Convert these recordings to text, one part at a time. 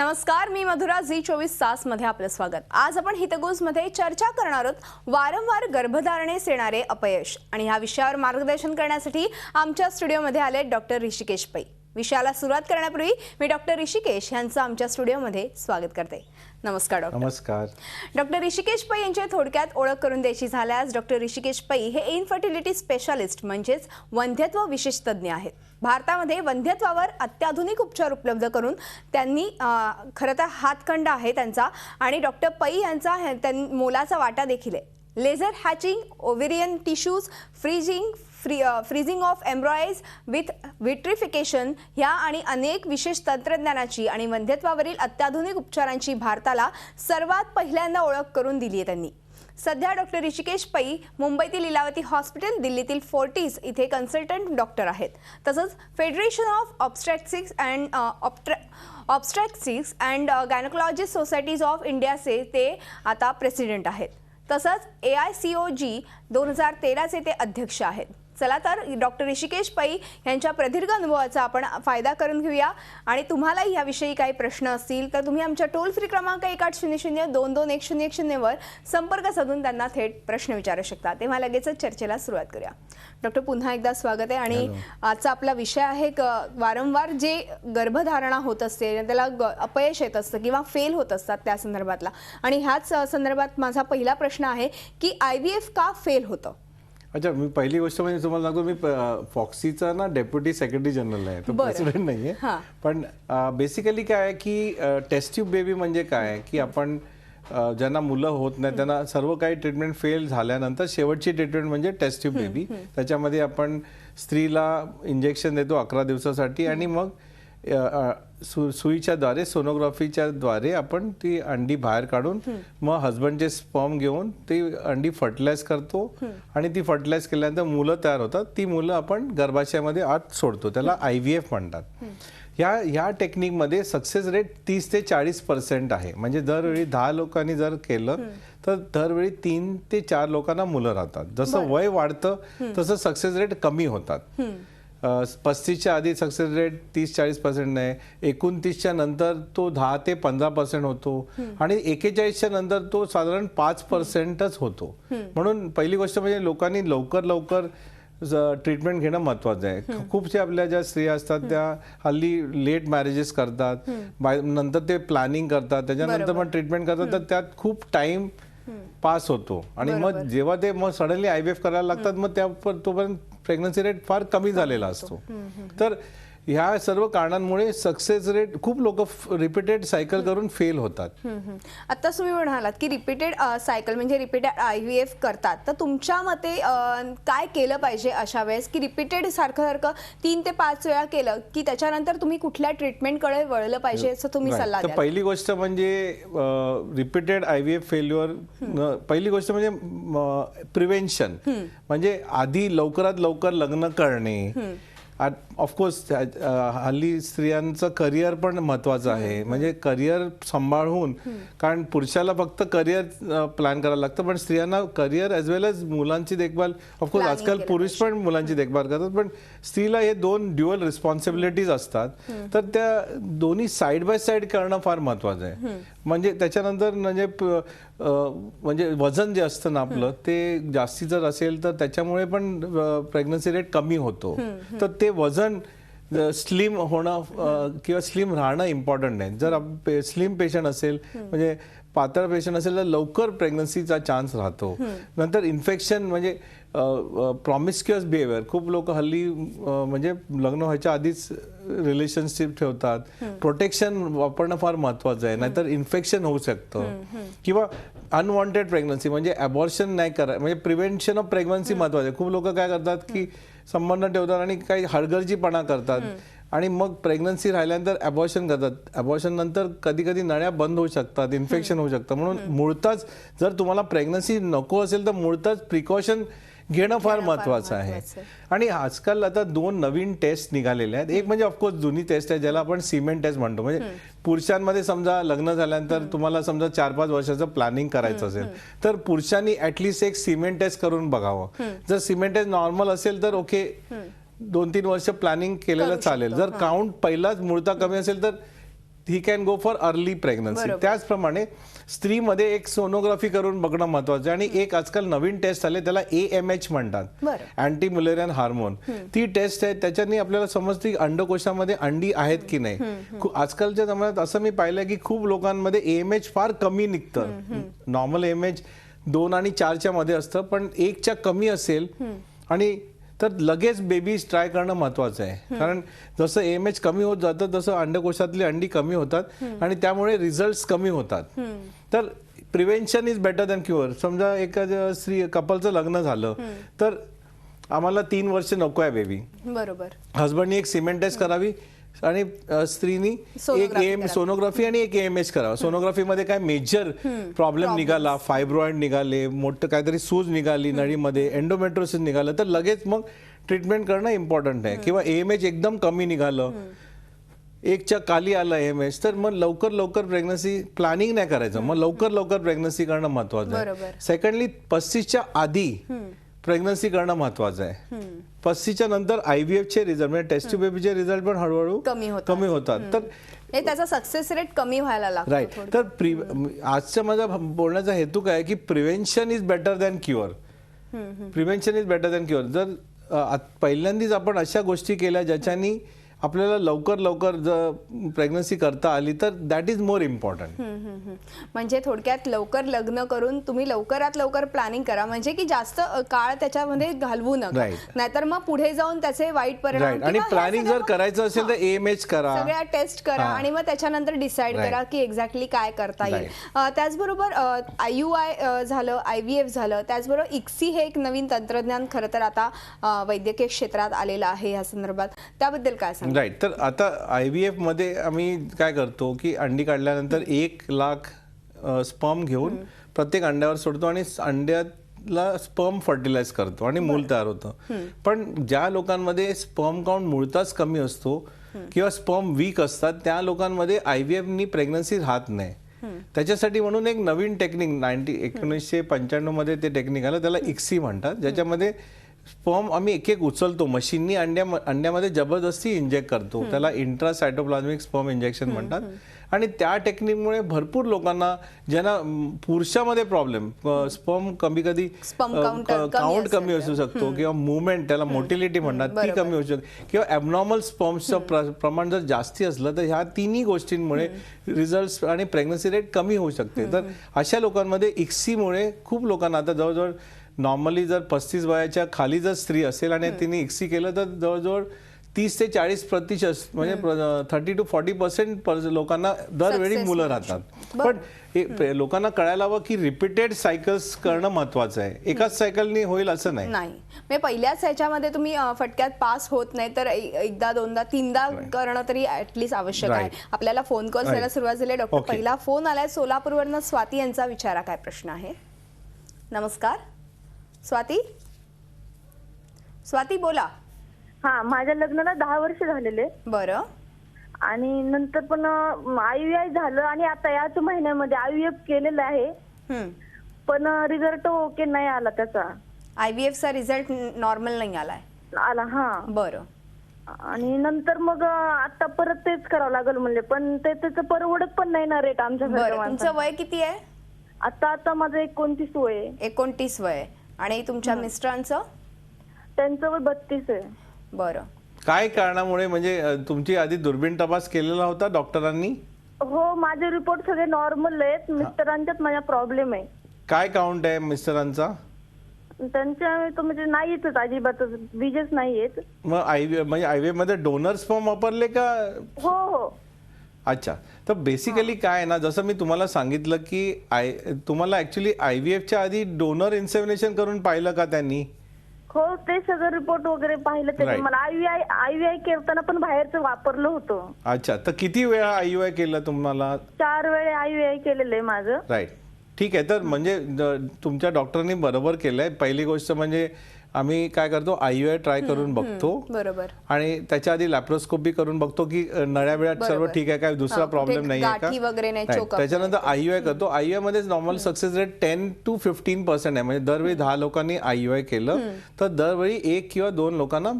नमस्कार, मी मधुरा झी24 तास मध्ये आपलं स्वागत। आज आपण हितगुज मध्ये चर्चा करणार आहोत वारंवार गर्भधारणेस येणारे अपयश आणि ह्या विषयावर मार्गदर्शन करण्यासाठी आमच्या स्टुडिओमध्ये आले डॉक्टर ऋषिकेश पै। विषयाला सुरुवात करण्यापूर्वी मी डॉक्टर ऋषिकेश यांचं आमच्या स्टुडिओमध्ये स्वागत करते। नमस्कार डॉक्टर। नमस्कार डॉक्टर ऋषिकेश पै यांची थोडक्यात ओळख करून द्यायची झाल्यास डॉक्टर ऋषिकेश पै हे इन्फर्टिलिटी स्पेशालिस्ट म्हणजेच वंध्यत्व विशेष तज्ञ आहेत। भारतामध्ये वंध्यत्वावर अत्याधुनिक उपचार उपलब्ध करून त्यांनी खरं तर हातखंड आहे त्यांचा आणि डॉक्टर पै यांचा मोलाचा वाटा देखील आहे। Laser hatching, ovarian tissues freezing of embryos with vitrification ह्या आणि अनेक विशेष तंत्रज्ञानाची आणि वंध्यत्वावरील अत्याधुनिक उपचारांची भारताला सर्वात पहिल्यांदा ओळख करून दिली आहे त्यांनी। सध्या डॉक्टर ऋषिकेश पै मुंबईतील लीलावती हॉस्पिटल, दिल्लीतील फोर्टिस इथे कन्सल्टंट डॉक्टर आहेत। तसंच Federation of Obstetric and Gynaecologist Societies of इंडियाचे ते आता प्रेसिडेंट आहेत। तसंच AICOG 2013 चे ते अध्यक्ष आहेत। चला तर डॉक्टर ऋषिकेश पै यांच्या प्रदीर्घ अनुभवाचा आपण फायदा करून घेऊया आणि तुम्हालाही याविषयी काही प्रश्न असतील तर तुम्ही आमच्या टोल फ्री क्रमांक 1800-221010 वर संपर्क साधून त्यांना थेट प्रश्न विचारू शकता। तेव्हा लगेचच चर्चेला सुरुवात करूया। डॉक्टर, पुन्हा एकदा स्वागत आहे आणि आजचा आपला विषय आहे वारंवार जे गर्भधारणा होत असते त्याला अपयश येत असतं किंवा फेल होत असतात त्या संदर्भातला, आणि ह्याच संदर्भात माझा पहिला प्रश्न आहे की IVF का फेल होतं? अच्छा, मी पहिली गोष्ट म्हणजे तुम्हाला सांगतो, मी फॉक्सीचा ना डेप्युटी सेक्रेटरी जनरल आहे, तो प्रेसिडेंट नाहीये। पण बेसिकली काय आहे की टेस्ट ट्यूब बेबी म्हणजे काय की आपण ज्यांना मुलं होत नाही त्यांना सर्व काही ट्रीटमेंट फेल झाल्यानंतर शेवटची ट्रीटमेंट म्हणजे टेस्ट ट्यूब बेबी। त्याच्यामध्ये आपण स्त्रीला इंजेक्शन देतो 11 दिवसासाठी आणि मग सुईच्या द्वारे, सोनोग्राफीच्या द्वारे आपण ती अंडी बाहेर काढून मग हस्बंडचे स्पर्म घेऊन ती अंडी फर्टिलाइज करतो आणि ती फर्टिलाइज केल्यानंतर मुलं तयार होतात। ती मुलं आपण गर्भाशयामध्ये आत सोडतो, त्याला IVF म्हणतात। ह्या टेक्निकमध्ये सक्सेस रेट 30 ते 40% आहे। म्हणजे दरवेळी 10 लोकांनी जर केलं तर दरवेळी 3 ते 4 लोकांना मुलं राहतात। जसं वय वाढतं तसं सक्सेस रेट कमी होतात। 35च्या आधी सक्सेस रेट 30-40% आहे, 29च्या नंतर तो 10 ते 15% होतो आणि 41च्या नंतर तो साधारण 5%च होतो। म्हणून पहिली गोष्ट म्हणजे लोकांनी लवकर ट्रीटमेंट घेणं महत्त्वाचं आहे। खूपशे आपल्या ज्या स्त्रिया असतात त्या हल्ली लेट मॅरेजेस करतात, नंतर ते प्लॅनिंग करतात, त्याच्यानंतर मग ट्रीटमेंट करतात, तर त्यात खूप टाइम पास होतो आणि मग जेव्हा ते मग सडनली IVF करायला लागतात मग तोपर्यंत प्रेग्नन्सी रेट फार कमी झालेला असतो। तर ह्या सर्व कारणांमुळे सक्सेस रेट खूप लोक रिपीटेड सायकल करून फेल होतात। आता तुम्ही म्हणालात की रिपीटेड सायकल म्हणजे रिपीटेड IVF करतात, तर तुमच्या मते काय केलं पाहिजे अशा वेळेस की रिपीटेड सारखं 3 ते 5 वेळा केलं की त्याच्यानंतर तुम्ही कुठल्या ट्रीटमेंटकडे वळलं पाहिजे असं तुम्ही सल्ला द्याल? पहिली गोष्ट म्हणजे रिपीटेड IVF फेल्युअर, पहिली गोष्ट म्हणजे प्रिव्हेन्शन, म्हणजे आधी लवकरात लवकर लग्न करणे। ऑफकोर्स हल्ली स्त्रियांचं करिअर पण महत्वाचं आहे, म्हणजे करिअर सांभाळून, कारण पुरुषाला फक्त करिअर प्लॅन करायला लागतं पण स्त्रियांना करिअर एज वेल एज मुलांची देखभाल, ऑफकोर्स आजकाल पुरुष पण मुलांची देखभाल करतात पण स्त्रीला हे 2 ड्युअल रिस्पॉन्सिबिलिटीज असतात, तर त्या दोन्ही साईड बाय साईड करणं फार महत्वाचं आहे। म्हणजे त्याच्यानंतर म्हणजे वजन जे असतं ना आपलं ते जास्ती जर असेल तर त्याच्यामुळे पण प्रेग्नन्सी रेट कमी होतो। तर ते वजन स्लिम होणं किंवा स्लिम राहणं इम्पॉर्टंट आहे। जर स्लिम पेशंट असेल म्हणजे पातळ पेशंट असेल तर लवकर प्रेग्नन्सीचा चान्स राहतो। नंतर इन्फेक्शन म्हणजे प्रॉमिस्क्युअस बिहेवियर, खूप लोक हल्ली म्हणजे लग्न व्हायच्या आधीच रिलेशनशिप ठेवतात। प्रोटेक्शन वापरणं फार महत्वाचं आहे, नाहीतर इन्फेक्शन होऊ शकतं किंवा अनवॉन्टेड प्रेग्नन्सी म्हणजे अबॉर्शन नाही करायचं, म्हणजे प्रिव्हेन्शन ऑफ प्रेग्नन्सी महत्वाचं आहे। खूप लोक काय करतात की संबंध ठेवतात आणि काही हलगर्जीपणा करतात आणि मग प्रेग्नन्सी राहिल्यानंतर अबॉर्शन करतात। अबॉर्शन नंतर कधी कधी नळ्या बंद होऊ शकतात, इन्फेक्शन होऊ शकतं। म्हणून मुळताच जर तुम्हाला प्रेग्नन्सी नको असेल तर मुळताच प्रिकॉशन घेणं फार महत्वाचं आहे। आणि आजकाल आता 2 नवीन टेस्ट निघालेले आहेत। एक म्हणजे ऑफकोर्स जुनी टेस्ट आहे ज्याला आपण सीमेंट टेस्ट म्हणतो, म्हणजे पुरुषांमध्ये समजा लग्न झाल्यानंतर तुम्हाला समजा 4-5 वर्षाचं प्लॅनिंग करायचं असेल तर पुरुषांनी ऍटलीस्ट एक सीमेंट टेस्ट करून बघावं। जर सीमेंट टेस्ट नॉर्मल असेल तर ओके, 2-3 वर्ष प्लॅनिंग केलेलं चालेल। जर काउंट पहिलाच मुळता कमी असेल तर he can go for early pregnancy. त्याचप्रमाणे स्त्रीमध्ये एक सोनोग्राफी करून बघणं महत्वाचं आहे. आणि एक आजकाल नवीन टेस्ट आले त्याला AMH म्हणतात, अँटी मुलेरियन हार्मोन. ती टेस्ट आहे, त्याच्याने आपल्याला समजते की अंडकोशामध्ये अंडी आहेत की नाही. आजकालच्या जमान्यात असं मी पाहिलं की खूप लोकांमध्ये AMH फार कमी निघतं. नॉर्मल AMH 2 आणि 4च्या मध्ये असतं, पण 1च्या कमी असेल आणि तर लगेच बेबीज ट्राय करणं महत्वाचं आहे. कारण जसं AMH कमी होत जातं तसं अंडकोशातली अंडी कमी होतात आणि त्यामुळे रिझल्ट कमी होतात. तर prevention is better than cure. समजा एखाद्या स्त्री कपलचं लग्न झालं तर आम्हाला 3 वर्ष नको आहे बेबी, बरोबर, हस्बंडनी एक सिमेंट टेस्ट करावी आणि स्त्रीनी एक सोनोग्राफी आणि एक AMH करावा. सोनोग्राफीमध्ये काय मेजर प्रॉब्लेम निघाला, फायब्रॉइड निघाले, मोठं काहीतरी सूज निघाली नळीमध्ये, एंडोमेट्रोसिस निघालं, तर लगेच मग ट्रीटमेंट करणं इम्पॉर्टंट आहे. किंवा AMH एकदम कमी निघालं, 1च्या खाली आलं AMH, तर मग लवकर प्रेग्नन्सी प्लॅनिंग नाही करायचं, मग लवकर प्रेग्नन्सी करणं महत्वाचं आहे. सेकंडली 35च्या आधी प्रेग्नन्सी करणं महत्वाचं आहे. 35च्या नंतर IVFचे रिझल्ट म्हणजे टेस्ट ट्यूब बेबीचे रिझल्ट पण हळूहळू कमी होतात. तर त्याचा सक्सेस रेट कमी व्हायला लागतो. राईट. तर आजच्या माझा बोलण्याचा हेतू काय आहे की prevention is better than cure. Prevention is better than cure. जर पहिल्यांदाच आपण अशा गोष्टी केल्या ज्याच्यानी आपल्याला लवकर जर प्रेग्नन्सी करता आली तर दॅट इज मोर इम्पॉर्टंट. म्हणजे थोडक्यात लवकर लग्न करून तुम्ही लवकरात लवकर प्लॅनिंग करा, म्हणजे की जास्त काळ त्याच्यामध्ये घालवू नका, नाहीतर मग पुढे जाऊन त्याचे वाईट परिणाम. आणि प्लॅनिंग जर करायचं असेल तर AMH करा, सगळ्या टेस्ट करा आणि मग त्याच्यानंतर डिसाईड करा की एक्झॅक्टली काय करता येईल. त्याचबरोबर IUI झालं, IVF झालं, त्याचबरोबर ICSI हे एक नवीन तंत्रज्ञान खरं तर आता वैद्यकीय क्षेत्रात आलेलं आहे. या संदर्भात त्याबद्दल काय सांगा? राईट. तर आता IVF मध्ये आम्ही काय करतो की अंडी काढल्यानंतर 1 लाख स्पर्म घेऊन प्रत्येक अंड्यावर सोडतो आणि अंड्याला स्पर्म फर्टिलाइज करतो आणि मूल तयार होतं. पण ज्या लोकांमध्ये स्पर्म काउंट मुळताच कमी असतो किंवा स्पर्म वीक असतात त्या लोकांमध्ये IVFनी प्रेग्नन्सी राहत नाही. त्याच्यासाठी म्हणून एक नवीन टेक्निक 1995 मध्ये ते टेक्निक आलं, त्याला ICSI म्हणतात, ज्याच्यामध्ये स्पर्म आम्ही एक उचलतो मशीननी, अंड्यामध्ये जबरदस्ती इंजेक्ट करतो, त्याला इंट्रासायटोप्लाझ्मिक स्पर्म इंजेक्शन म्हणतात. आणि त्या टेक्निकमुळे भरपूर लोकांना ज्यांना पुरुषामध्ये प्रॉब्लेम, स्पर्म कधी काउंट कमी असू शकतो किंवा मुवमेंट, त्याला मोटिलिटी म्हणतात, ती कमी होऊ शकते, किंवा ॲबनॉर्मल स्पर्मचं प्रमाण जर जास्ती असलं तर ह्या तिन्ही गोष्टींमुळे रिझल्ट आणि प्रेग्नन्सी रेट कमी होऊ शकते. तर अशा लोकांमध्ये ICSIमुळे खूप लोकांना आता जवळजवळ नॉर्मली जर 35 वयाच्या खाली जर स्त्री असेल आणि तिने ICSI केलं तर जवळजवळ 30 ते 40% म्हणजे 30 to 40% लोकांना दरवेळी मुलं राहतात. पण लोकांना कळायला हवं की रिपीटेड सायकल्स करणं महत्वाचं आहे. एकाच सायकलनी होईल असं नाही. म्हणजे पहिल्याच ह्याच्यामध्ये तुम्ही फटक्यात पास होत नाही तर एकदा दोनदा तीनदा करणं तरी ऍटलीस्ट आवश्यक आहे. आपल्याला फोन कॉल द्यायला सुरुवात झाली. डॉक्टर, पहिला फोन आलाय सोलापूरवरनं. स्वाती यांचा विचारा, काय प्रश्न आहे? नमस्कार स्वाती बोला. हा, माझ्या लग्नाला 10 वर्ष झालेले. बरं. आणि नंतर पण IUI झालं आणि आता याच महिन्यामध्ये IVF केलेलं आहे, पण रिझल्ट ओके नाही आला त्याचा. IVFचा रिझल्ट नॉर्मल नाही आला. हा, बरं. आणि नंतर मग आता परत तेच करावं लागेल म्हणले, पण त्याचं परवडत पण नाही ना रेट आमच्या. तुमचं वय किती आहे? आता माझं 29 वय आहे. 29 वय. आणि तुमच्या मिस्टरांचं? त्यांचं वय 32 आहे. बरं. काय कारणामुळे, म्हणजे तुमची आधी दुर्बीण तपास केलेला होता डॉक्टरांनी? हो, माझे रिपोर्ट सगळे नॉर्मल आहेत. मिस्टरांच्यात माझा प्रॉब्लेम आहे. काय काउंट आहे मिस्टरांचा? त्यांच्या म्हणजे नाहीच अजिबातच, बीजच नाहीयेत. मग म्हणजे IVF मध्ये डोनर स्पर्म वापरले का? हो. अच्छा. तर बेसिकली काय आहे ना, जसं मी तुम्हाला सांगितलं की तुम्हाला ऍक्च्युली IVFच्या आधी डोनर इन्सेमिनेशन करून पाहिलं का त्यांनी? हो, ते सगळं रिपोर्ट वगैरे पाहिलं त्यांनी. मला IUI करताना पण बाहेरचं वापरलं होतं. अच्छा. तर किती वेळा IUI केलं तुम्हाला? 4 वेळे IUI केलेलं आहे माझं. राईट. ठीक आहे. तर म्हणजे तुमच्या डॉक्टरांनी बरोबर केलंय. पहिली गोष्ट म्हणजे आम्ही काय करतो, IUI ट्राय करून बघतो. बरोबर. आणि त्याच्या आधी लॅप्रोस्कोपी करून बघतो की नळ्या बिळ्यात सर्व ठीक आहे, काय दुसरा प्रॉब्लेम नाही आहे का. त्याच्यानंतर IUI करतो. IUI मध्ये नॉर्मल सक्सेस रेट 10 to 15% आहे. म्हणजे दरवेळी 10 लोकांनी IUI केलं तर दरवेळी 1 किंवा 2 लोकांना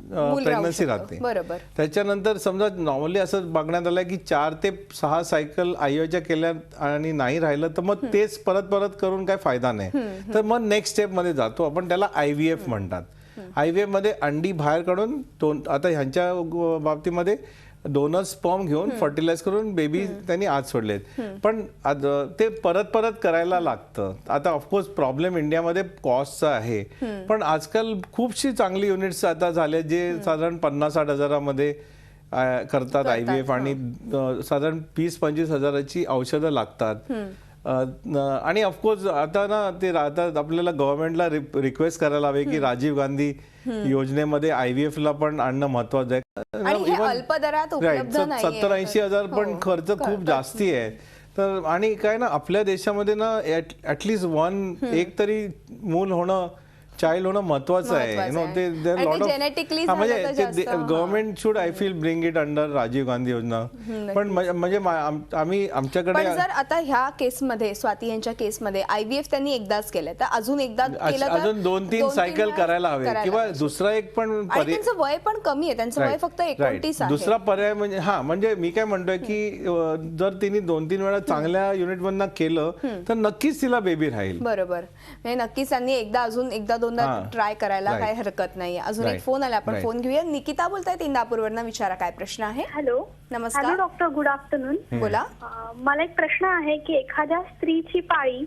राहू प्रेग्नन्सी शकतं. राहते. बरोबर. त्याच्यानंतर समजा नॉर्मली असं बघण्यात आलं की 4 ते 6 सायकल आईच्या केल्या आणि नाही राहिलं तर मग तेच परत परत करून काय फायदा नाही. तर मग नेक्स्ट स्टेप मध्ये जातो आपण, त्याला IVF म्हणतात. IVF मध्ये अंडी बाहेर काढून आता ह्यांच्या बाबतीमध्ये डोनर स्पर्म घेऊन फर्टिलाइज करून बेबी त्यांनी आत सोडलेत. पण ते परत परत करायला लागतं. आता ऑफकोर्स प्रॉब्लेम इंडियामध्ये कॉस्टचा आहे, पण आजकाल खूपशी चांगली युनिट्स आता झाले जे साधारण 50-60 हजारामध्ये करतात IVF आणि साधारण 20-25 हजाराची औषधं लागतात. आणि ऑफकोर्स आता ना ते आता आपल्याला गव्हर्नमेंटला रिक्वेस्ट करायला हवे की राजीव गांधी योजनेमध्ये IVF ला पण आणणं महत्वाचं आहे. आणि हे अल्प दरात उपलब्ध नाहीये. 70-80 हजार पण खर्च खूप जास्ती आहे. तर आणि काय ना आपल्या देशामध्ये ना ऍटलीस्ट एक तरी मूल होणं, चाइल्ड होणं महत्वाचं आहे. यु नो ते जेनेटिकली म्हणजे government should I feel bring it under Rajiv Gandhi योजना. पण म्हणजे आम्ही आमच्याकडे पण जर आता ह्या केसमध्ये स्वाती यांच्या केसमध्ये IVF त्यांनी एकदाच केलं तर अजून एकदा केलं तर अजून 2-3 सायकल करायला हवे किंवा दुसरा एक पण आणि त्यांचं वय पण कमी आहे, त्यांचं वय फक्त 29 आहे. दुसरा पर्याय म्हणजे म्हणजे मी काय म्हणतोय की जर तिने 2-3 वेळा चांगल्या युनिट मधनं केलं तर नक्कीच तिला बेबी राहील. बरोबर. म्हणजे नक्कीच त्यांनी एकदा दोनदा ट्राय करायला काही हरकत नाही. अजून एक फोन आला, आपण फोन घेऊया. निकिता बोलतायत इंदापूरवरनं, विचारा काय प्रश्न आहे. हॅलो. नमस्कार. Hello doctor, good afternoon. बोला. मला एक प्रश्न आहे की एखाद्या स्त्रीची पाळी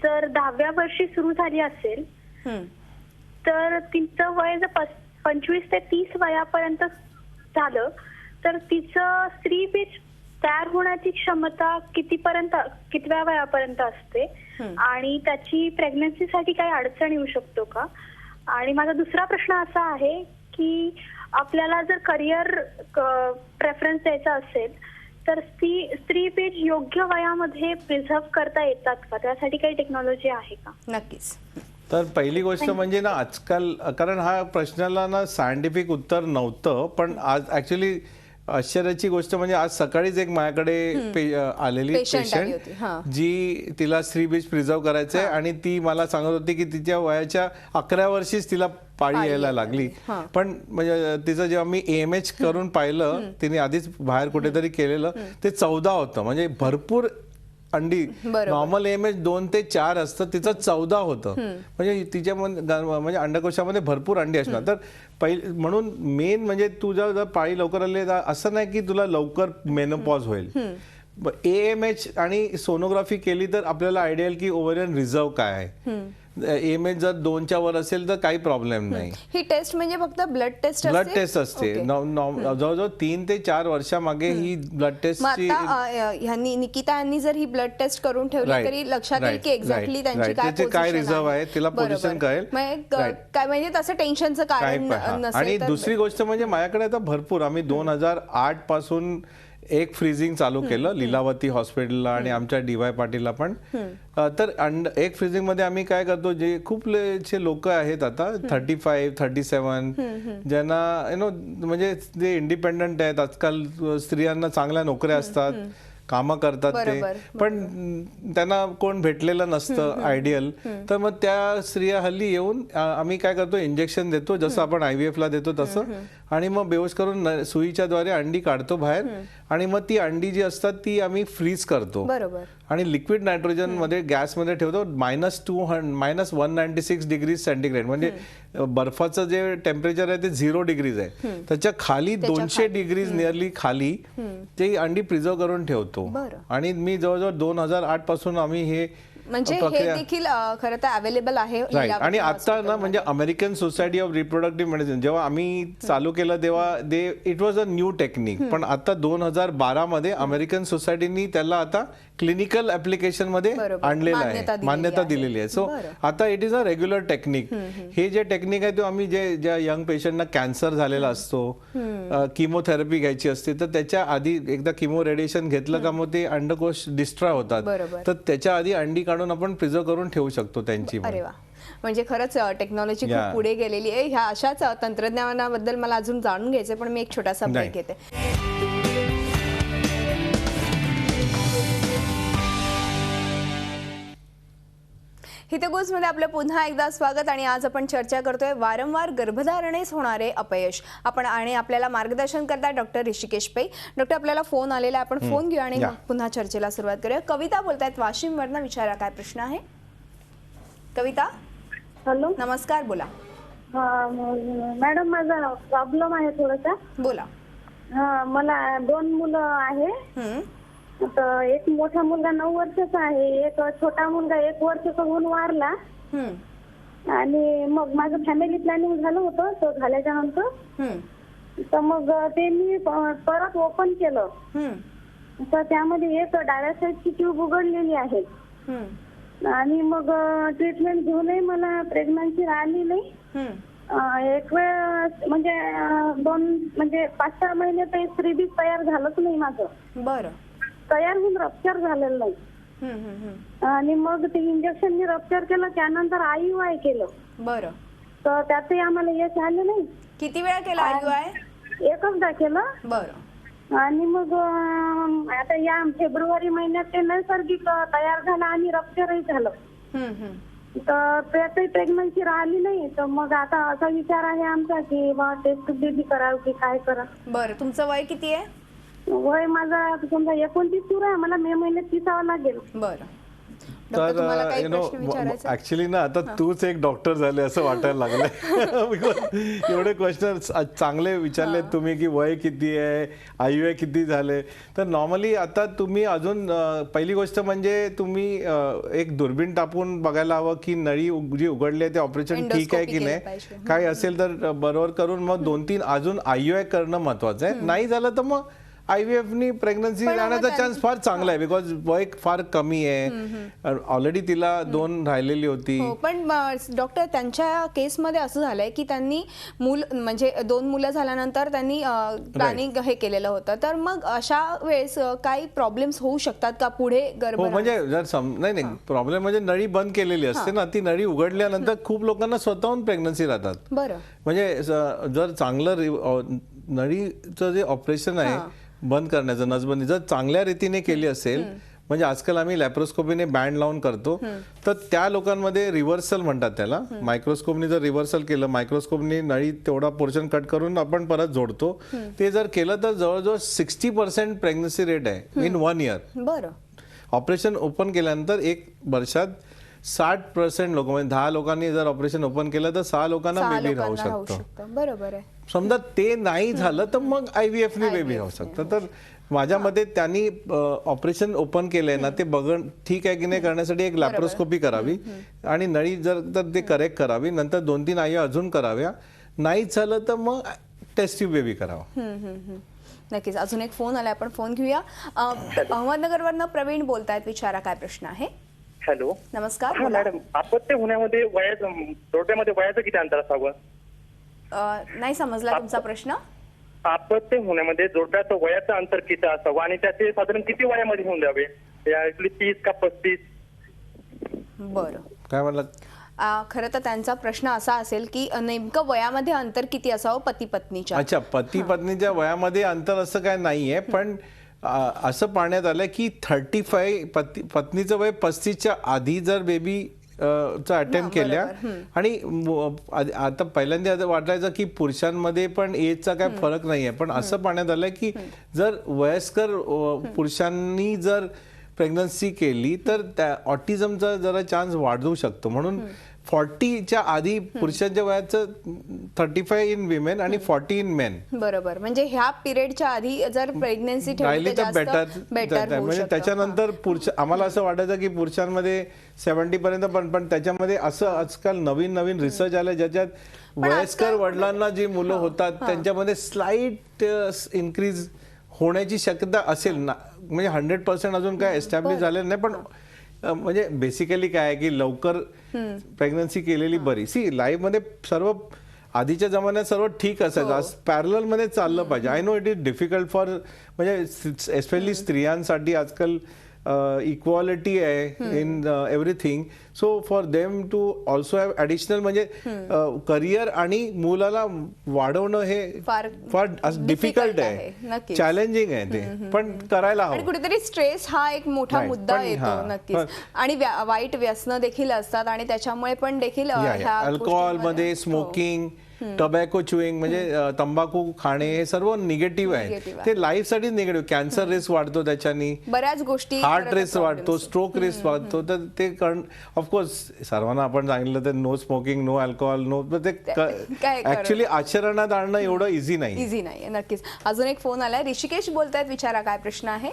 जर 10व्या वर्षी सुरू झाली असेल तर तिचं वय जर 25 ते 30 वयापर्यंत झालं तर तिचं स्त्री बीज तयार होण्याची क्षमता कितव्या वयापर्यंत असते आणि त्याची प्रेग्नन्सीसाठी काही अडचण येऊ शकतो का? आणि माझा दुसरा प्रश्न असा आहे की आपल्याला जर करिअर प्रेफरन्स द्यायचा असेल तर स्त्री बीज योग्य वयामध्ये प्रिझर्व्ह करता येतात का? त्यासाठी काही टेक्नॉलॉजी आहे का? नक्कीच. तर पहिली गोष्ट म्हणजे ना आजकाल, कारण हा प्रश्नाला ना सायंटिफिक उत्तर नव्हतं, पण आज ऍक्च्युली आश्चर्याची गोष्ट म्हणजे आज सकाळीच एक माझ्याकडे आलेली पेशंट जी तिला स्त्री बीज प्रिझर्व करायचंय आणि ती मला सांगत होती की तिच्या वयाच्या 11व्या वर्षीच तिला पाळी यायला लागली. पण म्हणजे तिचं जेव्हा मी AMH करून पाहिलं, तिने आधीच बाहेर कुठेतरी केलेलं, ते 14 होतं. म्हणजे भरपूर अंडी. नॉर्मल AMH 2 ते 4 असतं, तिचं 14 होतं. म्हणजे तिच्या म्हणजे अंडकोशामध्ये भरपूर अंडी असणार. तर म्हणून मेन म्हणजे तुझ्या जर पाळी लवकर आली असं नाही की तुला लवकर मेनोपॉज होईल. AMH आणि सोनोग्राफी केली तर आपल्याला आयडिया येईल की ओव्हरियन रिझर्व काय आहे. AMH जर 2च्या वर असेल तर काही प्रॉब्लेम नाही. ही टेस्ट म्हणजे फक्त ब्लड टेस्ट असते. जवळजवळ 3 ते 4 वर्षामागे ही ब्लड टेस्ट. निकिता यांनी जर ही ब्लड टेस्ट करून ठेवली तरी लक्षात येईल की एक्झॅक्टली त्यांची काय रिझर्व आहे, तिला पोझिशन कळेल. काय म्हणजे तसं टेन्शनचं कारण नसेल. आणि दुसरी गोष्ट म्हणजे माझ्याकडे आता भरपूर, आम्ही 2008 पासून एक फ्रीजिंग चालू केलं लीलावती हॉस्पिटलला आणि आमच्या DY पाटीलला पण. तर एक फ्रीजिंग मध्ये आम्ही काय करतो, जे खूप लोक आहेत आता 35-37 ज्यांना म्हणजे ते इंडिपेंडंट आहेत. आजकाल स्त्रियांना चांगल्या नोकऱ्या असतात, कामं करतात ते, पण त्यांना कोण भेटलेलं नसतं आयडियल. तर मग त्या स्त्रिया हल्ली येऊन आम्ही काय करतो, इंजेक्शन देतो जसं आपण IVF ला देतो तसं, आणि मग बेहोश करून सुईच्या द्वारे अंडी काढतो बाहेर आणि मग ती अंडी जी असतात ती आम्ही फ्रीज करतो आणि लिक्विड नायट्रोजन मध्ये गॅसमध्ये ठेवतो. -196 डिग्री सेंटीग्रेड म्हणजे बर्फाचं जे टेम्परेचर आहे ते 0 डिग्रीज आहे. त्याच्या खाली 200 डिग्रीज नियरली खाली ते अंडी प्रिझर्व करून ठेवतो. आणि मी जवळजवळ 2008 पासून आम्ही हे म्हणजे हे देखील खरं तर अवेलेबल आहे. आणि आता ना म्हणजे American society of reproductive medicine जेव्हा आम्ही चालू केलं तेव्हा it was a new technique. पण आता 2012 मध्ये अमेरिकन सोसायटीनी त्याला आता क्लिनिकल ऍप्लिकेशन मध्ये आणलेलं आहे, मान्यता दिलेली आहे. सो आता it is a regular technique. हे जे टेक्निक आहे ते आम्ही ज्या यंग पेशंटना कॅन्सर झालेला असतो, किमोथेरपी घ्यायची असते, तर त्याच्या आधी एकदा किमो रेडिएशन घेतलं का मग ते अंडकोश डिस्ट्रॉय होतात. तर त्याच्या आधी अंडी काढून आपण प्रिझर्व करून ठेवू शकतो त्यांची. म्हणजे खरंच टेक्नॉलॉजी खूप पुढे गेलेली आहे. ह्या अशाच तंत्रज्ञानाबद्दल मला अजून जाणून घ्यायचं, पण मी एक छोटासा ब्रेक घेते. हितगुजमध्ये आपलं पुन्हा एकदा स्वागत आणि आज आपण चर्चा करतोय वारंवार गर्भधारणेस होणारे अपयश. आपण आणि आपल्याला मार्गदर्शन करतात डॉक्टर ऋषिकेश पै. डॉक्टर आपल्याला फोन आलेला आपण फोन घेऊ आणि मग पुन्हा चर्चेला सुरुवात करूया. कविता बोलतायत वाशिमवरनं. विचारा काय प्रश्न आहे. कविता हॅलो, नमस्कार, बोला. मॅडम माझा प्रॉब्लेम आहे थोडासा. बोला. मला 2 मुलं आहे. तर एक मोठा मुलगा 9 वर्षाचा आहे, एक छोटा मुलगा 1 वर्षाचा होऊन वारला. आणि मग माझं फॅमिली प्लॅनिंग झालं होतं. तो झाल्याच्या नंतर तर मग ते मी परत ओपन केलं. तर त्यामध्ये एक डाव्या साईडची ट्यूब उघडलेली आहे. आणि मग ट्रीटमेंट घेऊनही मला प्रेग्नन्सी आली नाही. एक वेळ म्हणजे 5-6 महिने ते स्त्रीबीज तयार झालंच नाही माझं. बरं. तयार होऊन रप्चर झालेलं नाही. आणि मग ते इंजेक्शन मी रप्चर केलं, त्यानंतर IUI केलं. बरं. तर त्यातही आम्हाला यश आलं नाही. किती वेळा केला IUI? एकचदा केलं. बरं. आणि मग आता या फेब्रुवारी महिन्यात ते नैसर्गिक तयार झालं आणि रप्चरही झालं. तर त्यातही प्रेग्नन्सी राहिली नाही. तर मग आता असा विचार आहे आमचा की बा टेस्ट बेबी करावं की काय करा. बरं. तुमचं वय किती आहे? वय माझा समजा 29 सुरू आहे. मला मे महिन्यात 30 लागेल. बरं. डॉक्टर, तुम्हाला काही प्रश्न विचारायचे? ऍक्च्युली ना आता तूच एक डॉक्टर झाले असं वाटायला लागलंय. बिकॉज एवढे क्वेश्चन चांगले विचारले तुम्ही की वय किती आहे, IUI किती झाले. तर नॉर्मली आता तुम्ही अजून पहिली गोष्ट म्हणजे तुम्ही एक दुर्बीण टाकून बघायला हवं की नळी जी उघडली आहे ते ऑपरेशन ठीक आहे की नाही. काय असेल तर बरोबर करून मग 2-3 अजून IUI करणं महत्वाचं आहे. नाही झालं तर मग IVF नी प्रेग्नन्सी राहण्याचा चान्स फार चांगला आहे. बिकॉज वय फार कमी आहे. ऑलरेडी तिला 2 राहिलेली होती. पण डॉक्टर, त्यांच्या केसमध्ये असं झालंय की त्यांनी म्हणजे 2 मुलं झाल्यानंतर त्यांनी प्लॅनिंग हे केलेलं होतं. तर मग अशा वेळेस काही प्रॉब्लेम्स होऊ शकतात का पुढे गर्भ? म्हणजे जर नाही प्रॉब्लेम म्हणजे नळी बंद केलेली असते ना, ती नळी उघडल्यानंतर खूप लोकांना स्वतःहून प्रेग्नन्सी राहतात. बरं. म्हणजे जर चांगलं नळीचं जे ऑपरेशन आहे बंद करण्याचं, नसबंदी जर चांगल्या रीतीने केली असेल, म्हणजे आजकाल आम्ही लॅप्रोस्कोपीने बँड लावून करतो, तर त्या लोकांमध्ये रिव्हर्सल म्हणतात त्याला. मायक्रोस्कोपनी जर रिव्हर्सल केलं, मायक्रोस्कोपनी नळी तेवढा पोर्शन कट करून आपण परत जोडतो, ते जर केलं तर जवळजवळ 60% प्रेग्नन्सी रेट आहे इन 1 इयर. बरं. ऑपरेशन ओपन केल्यानंतर 1 वर्षात 60% लोक, म्हणजे 10 लोकांनी जर ऑपरेशन ओपन केलं तर 6 लोकांना बेबी राहू शकतं. बरोबर आहे. समजा ते नाही झालं तर मग IVF ने बेबी राहू शकतं. तर माझ्या मते त्यांनी ऑपरेशन ओपन केलंय ना, ते बघणं ठीक आहे की नाही करण्यासाठी एक लॅप्रोस्कोपी करावी आणि नळी जर तर ते करेक्ट करावी. नंतर 2-3 IUI अजून कराव्या. नाही झालं तर मग टेस्ट ट्यूब बेबी करावा. नक्कीच. अजून एक फोन आला, आपण फोन घेऊया. अहमदनगरवरनं प्रवीण बोलतायत. विचारा काय प्रश्न आहे. हॅलो, नमस्कार. मॅडम, अपत्य होण्यामध्ये जोडप्यामध्ये वयाचं किती अंतर असावं? नाही समजला तुमचा प्रश्न. अपत्य होण्यामध्ये जोडप्याचं वयाचं अंतर किती असावं आणि त्याचे साधारण किती वयामध्ये होऊन द्यावे? 30 का 35? बरं. काय म्हणलं? खरं तर त्यांचा प्रश्न असा असेल की नेमकं वयामध्ये अंतर किती असावं पती पत्नीच्या. अच्छा, पती पत्नीच्या वयामध्ये अंतर असं काय नाहीये, पण असं पाहण्यात आलं की 35 पत्नीचं वय 35च्या आधी जर बेबी चा अटेम्प्ट केल्या. आणि आता पहिल्यांदा वाटायचं की पुरुषांमध्ये पण एजचा काय फरक नाहीये, पण असं पाहण्यात आलं की जर वयस्कर पुरुषांनी जर प्रेग्नन्सी केली तर त्या ऑटिझमचा जरा चान्स वाढू शकतो. म्हणून 40च्या आधी पुरुषांच्या वयाचं 35 इन विमेन आणि 40 इन मेन. बरोबर. म्हणजे ह्या पिरियडच्या आधी जर प्रेग्नन्सी राहिली तर बेटर. म्हणजे त्याच्यानंतर आम्हाला असं वाटायचं की पुरुषांमध्ये 70 पर्यंत, पण त्याच्यामध्ये असं आजकाल नवीन रिसर्च आलं ज्याच्यात वयस्कर वडिलांना जी मुलं होतात त्यांच्यामध्ये स्लाइट इन्क्रीज होण्याची शक्यता असेल ना. म्हणजे 100% अजून काय एस्टॅब्लिश झालेलं नाही, पण म्हणजे बेसिकली काय आहे की लवकर प्रेग्नन्सी केलेली बरी. लाईफ मध्ये सर्व आधीच्या जमान्यात सर्व ठीक असायचं, पॅरलल मध्ये चाललं पाहिजे. I know it is difficult for, म्हणजे स्पेशली स्त्रियांसाठी आजकाल इक्वालिटी आहे in everything. So for them to also have additional म्हणजे करिअर आणि मुलाला वाढवणं हे फार फार difficult डिफिकल्ट आहे. आहे, नक्कीच. चॅलेंजिंग आहे ते, पण करायला आणि हवं. कुठेतरी स्ट्रेस हा एक मोठा Right. मुद्दा पण येतो. हा, नक्कीच. पण- आणि वाईट व्यसनं देखील असतात आणि त्याच्यामुळे पण देखील ह्या अल्कोहोल मध्ये गोष्टींमध्ये- स्मोकिंग, टोबॅको च्युईंग म्हणजे तंबाखू खाणे हे सर्व निगेटिव्ह आहे. Negative आहे. ते लाईफसाठी निगेटिव्ह. कॅन्सर रिस्क वाढतो त्याच्यानी, बऱ्याच गोष्टी हार्ट खरं तर रेस वाढतो, problems. स्ट्रोक रिस्क वाढतो. तर ते ऑफकोर्स सर्वांना आपण सांगितलं तर no smoking, no alcohol, no, ते काय ऍक्च्युली आचरणात आणणं एवढं इझी नाही. इझी नाही. नक्कीच. अजून एक फोन आलाय. ऋषिकेश बोलतायत, विचारा काय प्रश्न आहे.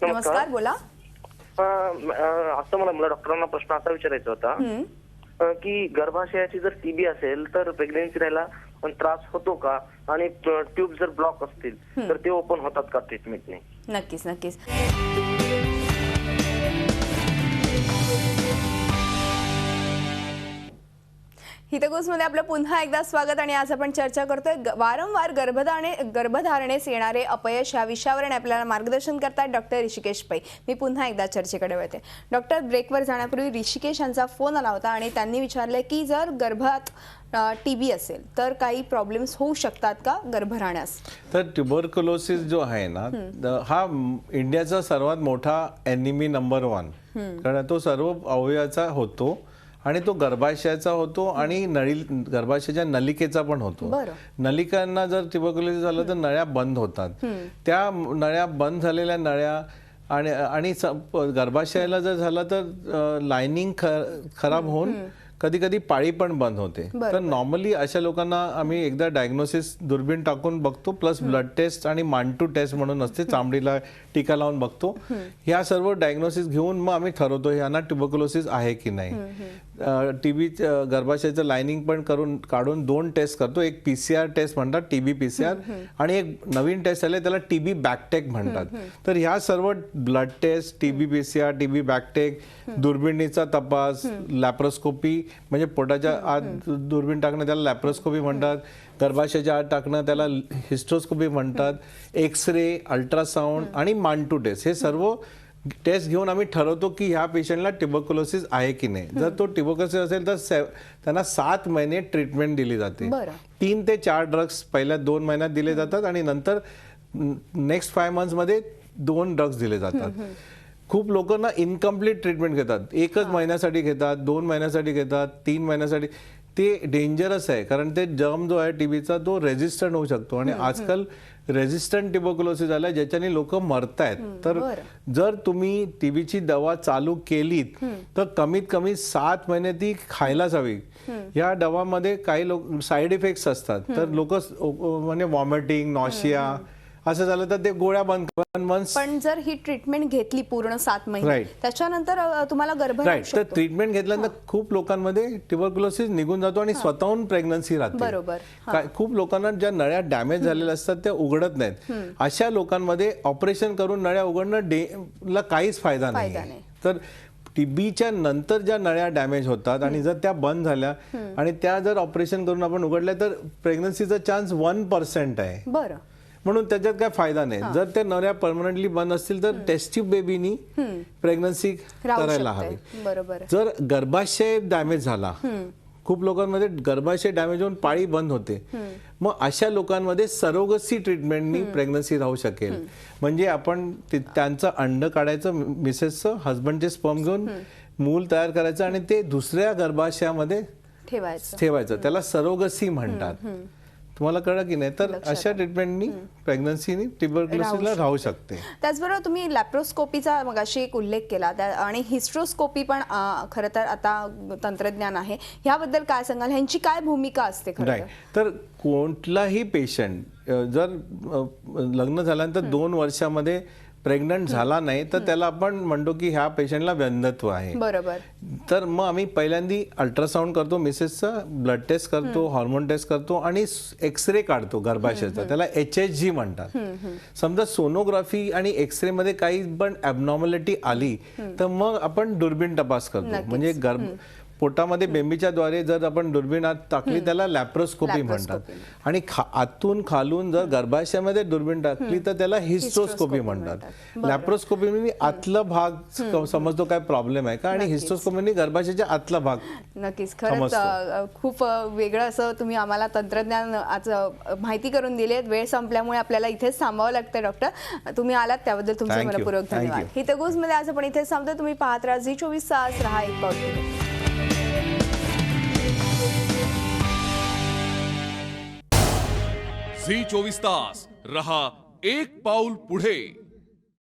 नमस्कार, बोला. असं मला डॉक्टरांना प्रश्न असा विचारायचा होता की गर्भाशयाची जर टीबी असेल तर प्रेग्नन्सी राहायला पण त्रास होतो का, आणि ट्यूब जर ब्लॉक असतील तर ते ओपन होतात का ट्रीटमेंटने? नक्कीच नक्कीच. हितगुजमध्ये आपलं पुन्हा एकदा स्वागत. आणि आज आपण चर्चा करतोय वारंवार गर्भधारणेस येणारे अपयश या विषयावर, आणि आपल्याला मार्गदर्शन करतात डॉक्टर ऋषिकेश पै. मी पुन्हा एकदा चर्चेकडे वळते. डॉक्टर, ब्रेकवर जाण्यापूर्वी ऋषिकेश यांचा फोन आला होता आणि त्यांनी विचारले की जर गर्भात टीबी असेल तर काही प्रॉब्लेम्स होऊ शकतात का गर्भ राहण्यास? तर ट्युबरक्युलोसिस जो आहे ना, हा इंडियाचा सर्वात मोठा एनिमी नंबर 1, कारण तो सर्व अवयवाचा होतो आणि तो गर्भाशयाचा होतो आणि गर्भाशयाच्या नलिकेचा पण होतो. बरं. नलिकांना जर ट्युबरक्युलोसिस झालं तर नळ्या बंद होतात. त्या नळ्या बंद झालेल्या नळ्या आणि गर्भाशयाला जर झालं तर लायनिंग खराब होऊन कधी कधी पाळी पण बंद होते. तर नॉर्मली अशा लोकांना आम्ही एकदा डायग्नोसिस दुर्बीण टाकून बघतो, प्लस ब्लड टेस्ट आणि मांटू टेस्ट म्हणून असते, चामडीला टीका लावून बघतो. ह्या सर्व डायग्नोसिस घेऊन मग आम्ही ठरवतो यांना ट्युबरक्युलोसिस आहे की नाही. टीबी गर्भाशयाचं लायनिंग पण काढून 2 टेस्ट करतो. एक PCR टेस्ट म्हणतात, टीबी PCR, आणि एक नवीन टेस्ट आले त्याला टीबी बॅकटेक म्हणतात. तर ह्या सर्व blood test, TB PCR, TB BACTEC, दुर्बिणीचा तपास, लॅप्रोस्कोपी म्हणजे पोटाच्या आत दुर्बीण टाकणं त्याला लॅप्रोस्कोपी म्हणतात, गर्भाशयाच्या आत टाकणं त्याला हिस्ट्रोस्कोपी म्हणतात, एक्सरे, अल्ट्रासाऊंड आणि मांटू टेस्ट, हे सर्व टेस्ट घेऊन आम्ही ठरवतो की ह्या पेशंटला ट्युबरक्युलोसिस आहे की नाही. जर तो ट्युबरक्युलोसिस असेल तर त्यांना 7 महिने ट्रीटमेंट दिली जाते. 3 ते 4 ड्रग्स पहिल्या 2 महिन्यात दिले जातात आणि नंतर नेक्स्ट 5 मंथ्समध्ये 2 ड्रग्स दिले जातात. खूप लोक ना इनकम्प्लीट ट्रीटमेंट घेतात, 1 महिन्यासाठी घेतात, 2 महिन्यासाठी घेतात, 3 महिन्यासाठी. ते डेंजरस आहे, कारण ते जर्म जो आहे टीबीचा तो रेजिस्टंट होऊ शकतो आणि आजकाल रेजिस्टंट ट्युबरक्युलोसिस आलाय ज्याच्याने लोक मरतायत. तर जर तुम्ही टीबीची दवा चालू केलीत तर कमीत कमी 7 महिने ती खायलाच हवी. या दवामध्ये काही लोक साईड इफेक्ट्स असतात, तर लोक म्हणजे वॉमिटिंग, नॉशिया असं झालं तर ते गोळ्या बंद. पण जर ही ट्रीटमेंट घेतली पूर्ण 7 महिने, त्याच्यानंतर तुम्हाला गर्भ राईट, तर ट्रीटमेंट घेतल्यानंतर खूप लोकांमध्ये ट्युबरक्युलोसिस निघून जातो आणि स्वतःहून प्रेग्नन्सी राहते. बरोबर. खूप लोकांना ज्या नळ्या डॅमेज झालेल्या असतात त्या उघडत नाहीत. अशा लोकांमध्ये ऑपरेशन करून नळ्या उघडणं ला काहीच फायदा नाही. तर टीबीच्या नंतर ज्या नळ्या डॅमेज होतात आणि जर त्या बंद झाल्या आणि त्या जर ऑपरेशन करून आपण उघडल्या तर प्रेग्नन्सीचा चान्स 1% आहे. बरं. म्हणून त्याच्यात काय फायदा नाही. जर त्या नळ्या परमनंटली बंद असतील तर टेस्टिव्ह बेबीनी प्रेग्नन्सी करायला हवी. बरोबर. जर गर्भाशय डॅमेज झाला, खूप लोकांमध्ये गर्भाशय डॅमेज होऊन पाळी बंद होते, मग अशा लोकांमध्ये सरोगसी ट्रीटमेंटनी प्रेग्नन्सी राहू शकेल. म्हणजे आपण त्यांचं अंड काढायचं, मिसेसचं हजबंडचे स्पर्म घेऊन मूल तयार करायचं आणि ते दुसऱ्या गर्भाशयामध्ये ठेवायचं. त्याला सरोगसी म्हणतात. तुम्हाला कळलं की नाही? तर अशा ट्रीटमेंटनी प्रेग्नन्सीनी ट्युबरक्युलोसिसला राहू शकते. त्याचबरोबर तुम्ही लॅप्रोस्कोपीचा मगाशी एक उल्लेख केला आणि हिस्ट्रोस्कोपी पण खरं तर आता तंत्रज्ञान आहे, ह्याबद्दल काय सांगाल? ह्यांची काय भूमिका असते? राईट, तर कोणताही पेशंट जर लग्न झाल्यानंतर 2 वर्षामध्ये प्रेग्नंट झाला नाही तर त्याला आपण म्हणतो की ह्या पेशंटला व्यंधत्व आहे. बरोबर. तर मग आम्ही पहिल्यांदी अल्ट्रासाऊंड करतो मिसेसचा, ब्लड टेस्ट करतो, हार्मोन टेस्ट करतो आणि एक्सरे काढतो गर्भाशयाचा, त्याला HSG म्हणतात. समजा सोनोग्राफी आणि एक्सरे मध्ये काही पण ॲबनॉर्मॅलिटी आली तर मग आपण दुर्बीण तपास करतो. म्हणजे पोटामध्ये बेंबीच्या द्वारे जर आपण दुर्बीण आत टाकली त्याला लॅप्रोस्कोपी म्हणतात आणि आतून खालून जर गर्भाशयामध्ये दुर्बीण टाकली तर त्याला हिस्टोस्कोपी म्हणतात. लॅप्रोस्कोपी म्हणजे आतला भाग समजतो काय प्रॉब्लेम आहे का, आणि हिस्टोस्कोपी गर्भाशयाच्या आतला भाग. नक्कीच, खरंच खूप वेगळं असं तुम्ही आम्हाला तंत्रज्ञान आज माहिती करून दिली. वेळ संपल्यामुळे आपल्याला इथेच थांबावं लागतं डॉक्टर. तुम्ही आलात त्याबद्दल तुमचे Thank you. मनपूर्वक धन्यवाद. Thank हितगुजमध्ये आज आपण इथेच थांबतो. तुम्ही पाहत राहा झी 24 तास, रहा एक पाऊल पुढे. झी 24 तास रहा एक पाऊल पुढे.